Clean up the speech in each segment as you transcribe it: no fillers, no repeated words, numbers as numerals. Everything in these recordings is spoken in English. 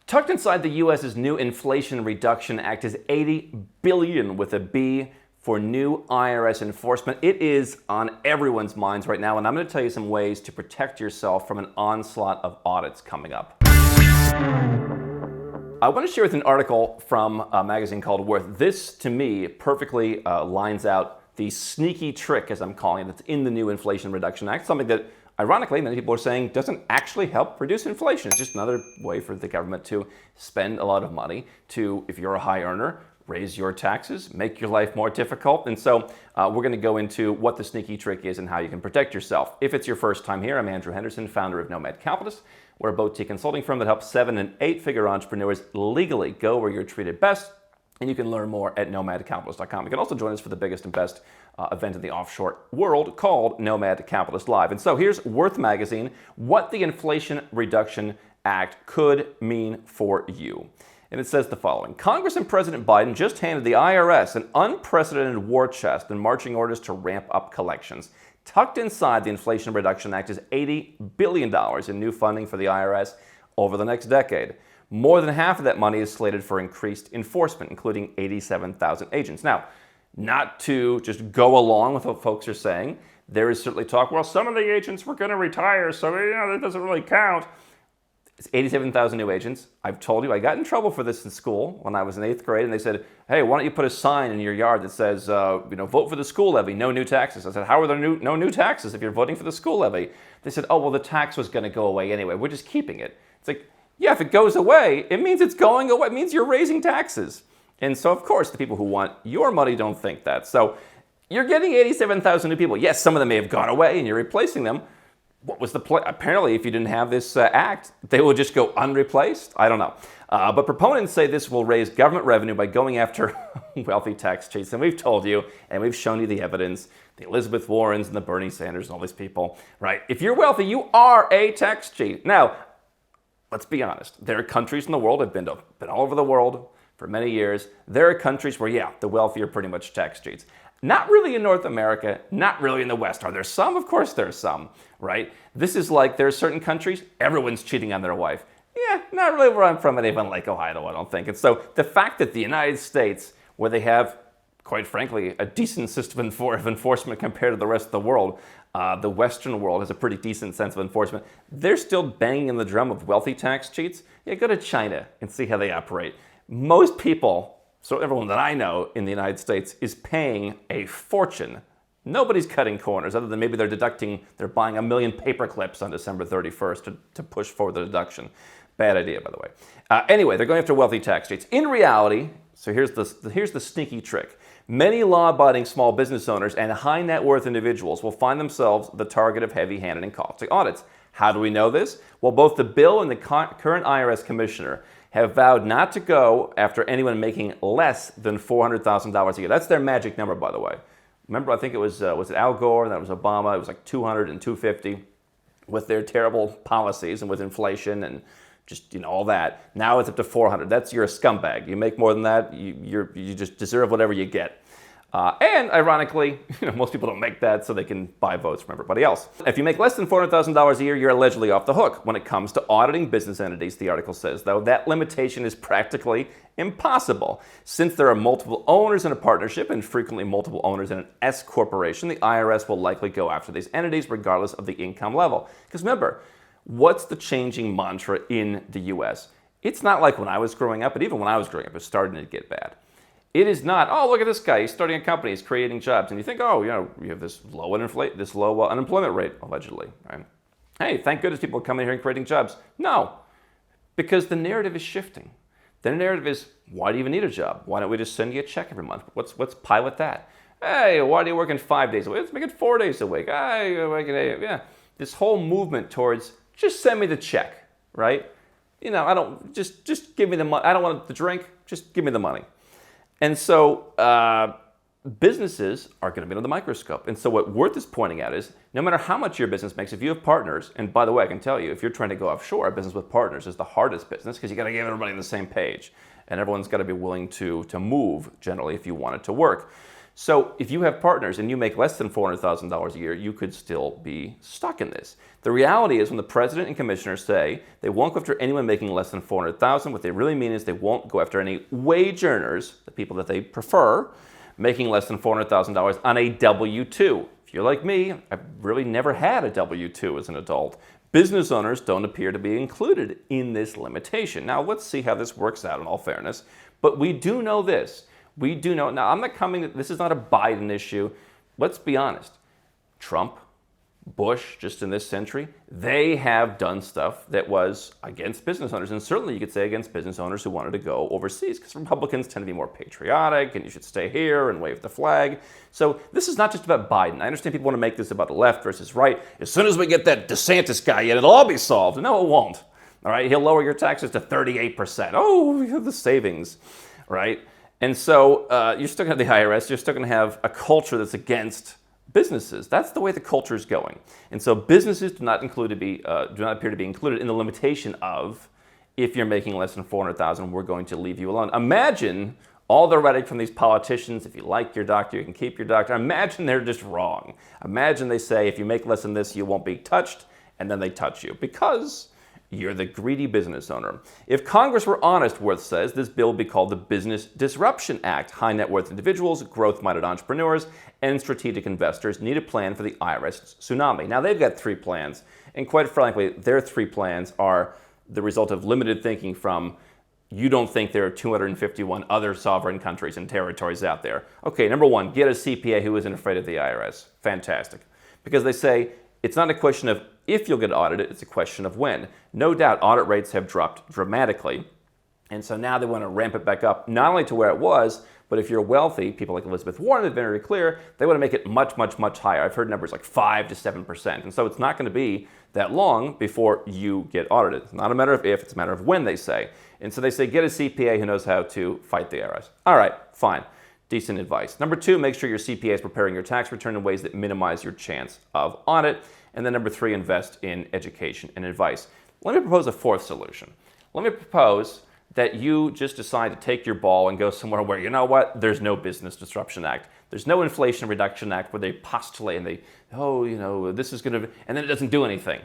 Tucked inside the U.S.'s new Inflation Reduction Act is $80 billion with a B for new IRS enforcement. It is on everyone's minds right now, and I'm going to tell you some ways to protect yourself from an onslaught of audits coming up. I want to share with an article from a magazine called Worth. This, to me, perfectly lines out the sneaky trick, as I'm calling it, that's in the new Inflation Reduction Act, something that, ironically, many people are saying doesn't actually help reduce inflation. It's just another way for the government to spend a lot of money to, if you're a high earner, raise your taxes, make your life more difficult. And so we're going to go into what the sneaky trick is and how you can protect yourself. If it's your first time here, I'm Andrew Henderson, founder of Nomad Capitalist. We're a boutique consulting firm that helps 7- and 8-figure entrepreneurs legally go where you're treated best. And you can learn more at nomadcapitalist.com. You can also join us for the biggest and best event in the offshore world called Nomad Capitalist Live. And so here's Worth Magazine, what the Inflation Reduction Act could mean for you. And it says the following. Congress and President Biden just handed the IRS an unprecedented war chest and marching orders to ramp up collections. Tucked inside the Inflation Reduction Act is $80 billion in new funding for the IRS over the next decade. More than half of that money is slated for increased enforcement, including 87,000 agents. Now, not to just go along with what folks are saying, there is certainly talk, well, some of the agents were going to retire, so that doesn't really count. It's 87,000 new agents. I've told you, I got in trouble for this in school when I was in 8th grade, and they said, hey, why don't you put a sign in your yard that says, vote for the school levy, no new taxes. I said, how are there no new taxes if you're voting for the school levy? They said, oh, well, the tax was going to go away anyway. We're just keeping it. It's like, yeah, if it goes away, it means it's going away. It means you're raising taxes. And so, of course, the people who want your money don't think that. So you're getting 87,000 new people. Yes, some of them may have gone away and you're replacing them. What was the plan? Apparently, if you didn't have this act, they will just go unreplaced. I don't know. But proponents say this will raise government revenue by going after wealthy tax cheats. And we've told you, and we've shown you the evidence, the Elizabeth Warrens and the Bernie Sanders and all these people, right? If you're wealthy, you are a tax cheat. Now, let's be honest. There are countries in the world, I've been all over the world for many years. There are countries where, yeah, the wealthy are pretty much tax cheats. Not really in North America, not really in the West. Are there some? Of course there's some, right? This is like there are certain countries, everyone's cheating on their wife. Yeah, not really where I'm from, anyone like Ohio, I don't think. And so the fact that the United States, where they have, quite frankly, a decent system of enforcement compared to the rest of the world, the Western world has a pretty decent sense of enforcement. They're still banging in the drum of wealthy tax cheats. Yeah, go to China and see how they operate. Most people, so everyone that I know in the United States, is paying a fortune. Nobody's cutting corners other than maybe they're buying 1 million paper clips on December 31st to push forward the deduction. Bad idea, by the way. Anyway, they're going after wealthy tax cheats. In reality, so here's the sneaky trick. Many law-abiding small business owners and high net worth individuals will find themselves the target of heavy-handed and costly audits. How do we know this? Well, both the bill and the current IRS commissioner have vowed not to go after anyone making less than $400,000 a year. That's their magic number, by the way. Remember, I think it was it Al Gore, and that was Obama. It was like 200 and 250 with their terrible policies and with inflation and just all that. Now it's up to 400. That's you're a scumbag. You make more than that, you just deserve whatever you get. And ironically, most people don't make that so they can buy votes from everybody else. If you make less than $400,000 a year, you're allegedly off the hook. When it comes to auditing business entities, the article says, though, that limitation is practically impossible. Since there are multiple owners in a partnership and frequently multiple owners in an S corporation, the IRS will likely go after these entities regardless of the income level. Because remember, what's the changing mantra in the U.S.? It's not like when I was growing up, but even when I was growing up, it's starting to get bad. It is not, oh, look at this guy, he's starting a company, he's creating jobs. And you think, oh, you have this low unemployment rate, allegedly. Right? Hey, thank goodness people are coming here and creating jobs. No, because the narrative is shifting. The narrative is, why do you even need a job? Why don't we just send you a check every month? Let's pilot that. Hey, why do you work 5 days a week? Let's make it 4 days a week. Yeah. This whole movement towards, just send me the check, right? I don't, just give me the money. I don't want the drink, just give me the money. And so businesses are going to be under the microscope. And so what Worth is pointing out is no matter how much your business makes, if you have partners, and by the way, I can tell you, if you're trying to go offshore, a business with partners is the hardest business because you got to get everybody on the same page. And everyone's got to be willing to move, generally, if you want it to work. So if you have partners and you make less than $400,000 a year, you could still be stuck in this. The reality is when the president and commissioners say they won't go after anyone making less than $400,000, what they really mean is they won't go after any wage earners, the people that they prefer, making less than $400,000 on a W-2. If you're like me, I've really never had a W-2 as an adult. Business owners don't appear to be included in this limitation. Now, let's see how this works out in all fairness. But we do know this. We do know, now I'm not coming, this is not a Biden issue. Let's be honest. Trump, Bush, just in this century, they have done stuff that was against business owners. And certainly you could say against business owners who wanted to go overseas, because Republicans tend to be more patriotic and you should stay here and wave the flag. So this is not just about Biden. I understand people want to make this about the left versus right. As soon as we get that DeSantis guy in, it'll all be solved. No, it won't. All right, he'll lower your taxes to 38%. Oh, we have the savings, right? And so you're still going to have the IRS. You're still going to have a culture that's against businesses. That's the way the culture is going. And so businesses do not appear to be included in the limitation of, if you're making less than $400,000, we're going to leave you alone. Imagine all the rhetoric from these politicians. If you like your doctor, you can keep your doctor. Imagine they're just wrong. Imagine they say, if you make less than this, you won't be touched, and then they touch you because you're the greedy business owner. If Congress were honest, Worth says, this bill would be called the Business Disruption Act. High net worth individuals, growth-minded entrepreneurs, and strategic investors need a plan for the IRS tsunami. Now, they've got 3 plans, and quite frankly, their 3 plans are the result of limited thinking from, you don't think there are 251 other sovereign countries and territories out there. Okay, number 1, get a CPA who isn't afraid of the IRS. Fantastic. Because they say, it's not a question of if you'll get audited, it's a question of when. No doubt audit rates have dropped dramatically. And so now they want to ramp it back up, not only to where it was, but if you're wealthy, people like Elizabeth Warren have been very clear, they want to make it much, much, much higher. I've heard numbers like 5 to 7%. And so it's not going to be that long before you get audited. It's not a matter of if, it's a matter of when, they say. And so they say, get a CPA who knows how to fight the IRS. All right, fine. Decent advice. Number 2, make sure your CPA is preparing your tax return in ways that minimize your chance of audit. And then number 3, invest in education and advice. Let me propose a 4th solution. Let me propose that you just decide to take your ball and go somewhere where, you know what, there's no Business Disruption Act. There's no Inflation Reduction Act where they postulate and they, oh, you know, this is going to, and then it doesn't do anything.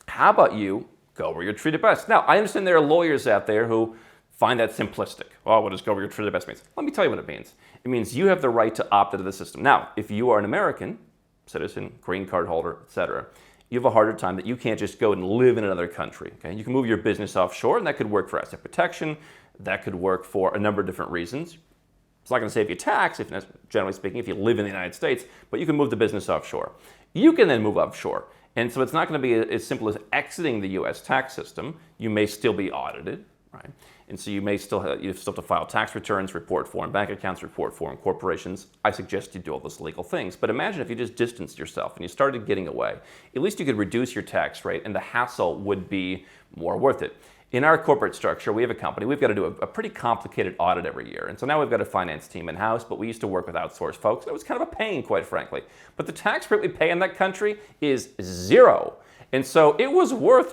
How about you go where you're treated best? Now, I understand there are lawyers out there who find that simplistic. Oh, what does go where you're treated best means? Let me tell you what it means. It means you have the right to opt out of the system. Now, if you are an American citizen, green card holder, etc., you have a harder time that you can't just go and live in another country. Okay? You can move your business offshore, and that could work for asset protection. That could work for a number of different reasons. It's not going to save you tax, if generally speaking, if you live in the United States, but you can move the business offshore. You can then move offshore. And so it's not going to be as simple as exiting the U.S. tax system. You may still be audited, right? And so you still have to file tax returns, report foreign bank accounts, report foreign corporations. I suggest you do all those legal things. But imagine if you just distanced yourself and you started getting away. At least you could reduce your tax rate and the hassle would be more worth it. In our corporate structure, we have a company. We've got to do a pretty complicated audit every year. And so now we've got a finance team in-house, but we used to work with outsourced folks. It was kind of a pain, quite frankly. But the tax rate we pay in that country is 0. And so it was worth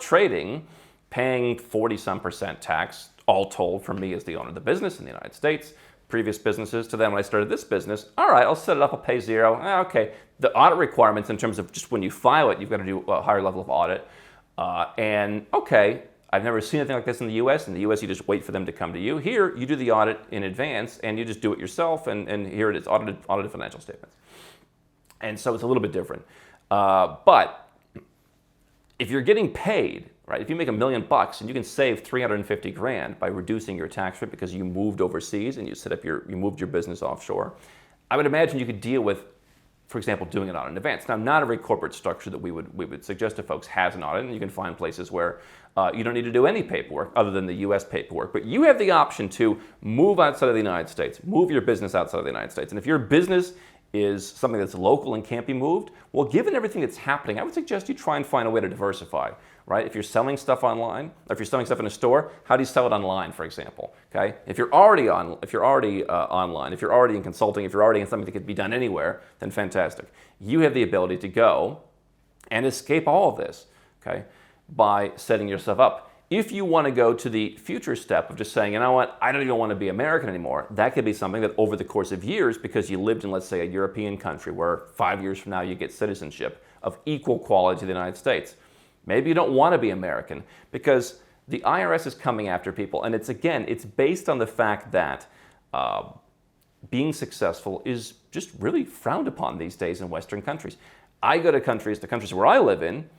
paying 40-some% tax, all told, for me as the owner of the business in the United States, previous businesses, to then when I started this business. All right, I'll set it up, I'll pay 0. Okay, the audit requirements in terms of just when you file it, you've got to do a higher level of audit. And okay, I've never seen anything like this in the US. In the US, you just wait for them to come to you. Here, you do the audit in advance and you just do it yourself, and here it is, audited financial statements. And so it's a little bit different. But if you're getting paid, right? If you make $1 million and you can save $350,000 by reducing your tax rate because you moved overseas and you moved your business offshore, I would imagine you could deal with, for example, doing an audit in advance. Now, not every corporate structure that we would suggest to folks has an audit, and you can find places where you don't need to do any paperwork other than the U.S. paperwork. But you have the option to move outside of the United States, move your business outside of the United States. And if your business is something that's local and can't be moved, well, given everything that's happening, I would suggest you try and find a way to diversify, right? If you're selling stuff online, or if you're selling stuff in a store, how do you sell it online, for example? Okay, if you're already online, if you're already in consulting, if you're already in something that could be done anywhere, then fantastic. You have the ability to go and escape all of this, okay, by setting yourself up. if you want to go to the future step of just saying, you know what, I don't even want to be American anymore, that could be something that over the course of years, because you lived in, let's say, a European country where 5 years from now you get citizenship of equal quality to the United States. Maybe you don't want to be American because the IRS is coming after people. And it's based on the fact that being successful is just really frowned upon these days in Western countries. I go to the countries where I live in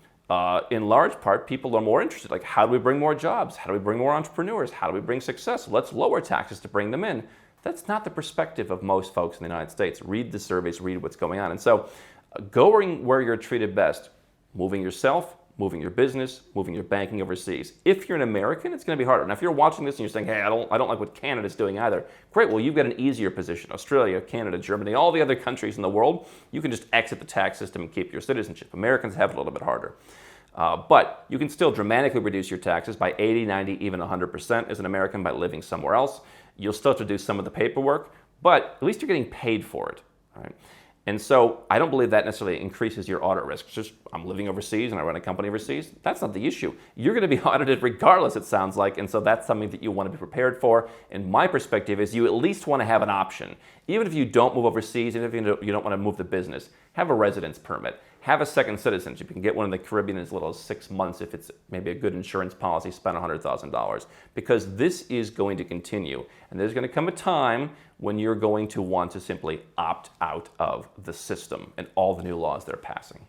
large part, people are more interested. Like, how do we bring more jobs? How do we bring more entrepreneurs? How do we bring success? Let's lower taxes to bring them in. That's not the perspective of most folks in the United States. Read the surveys, read what's going on. And so going where you're treated best, moving yourself, moving your business, moving your banking overseas. If you're an American, it's going to be harder. Now, if you're watching this and you're saying, hey, I don't like what Canada's doing either, great, well, you've got an easier position. Australia, Canada, Germany, all the other countries in the world, you can just exit the tax system and keep your citizenship. Americans have it a little bit harder. But you can still dramatically reduce your taxes by 80, 90, even 100% as an American by living somewhere else. You'll still have to do some of the paperwork, but at least you're getting paid for it. All right? And so I don't believe that necessarily increases your audit risk. It's just, I'm living overseas and I run a company overseas. That's not the issue. You're going to be audited regardless, it sounds like. And so that's something that you want to be prepared for. And my perspective is you at least want to have an option. Even if you don't move overseas, even if you don't want to move the business, have a residence permit. Have a second citizenship. You can get one in the Caribbean in as little as 6 months if it's maybe a good insurance policy, spend $100,000. Because this is going to continue. And there's going to come a time when you're going to want to simply opt out of the system and all the new laws they're passing.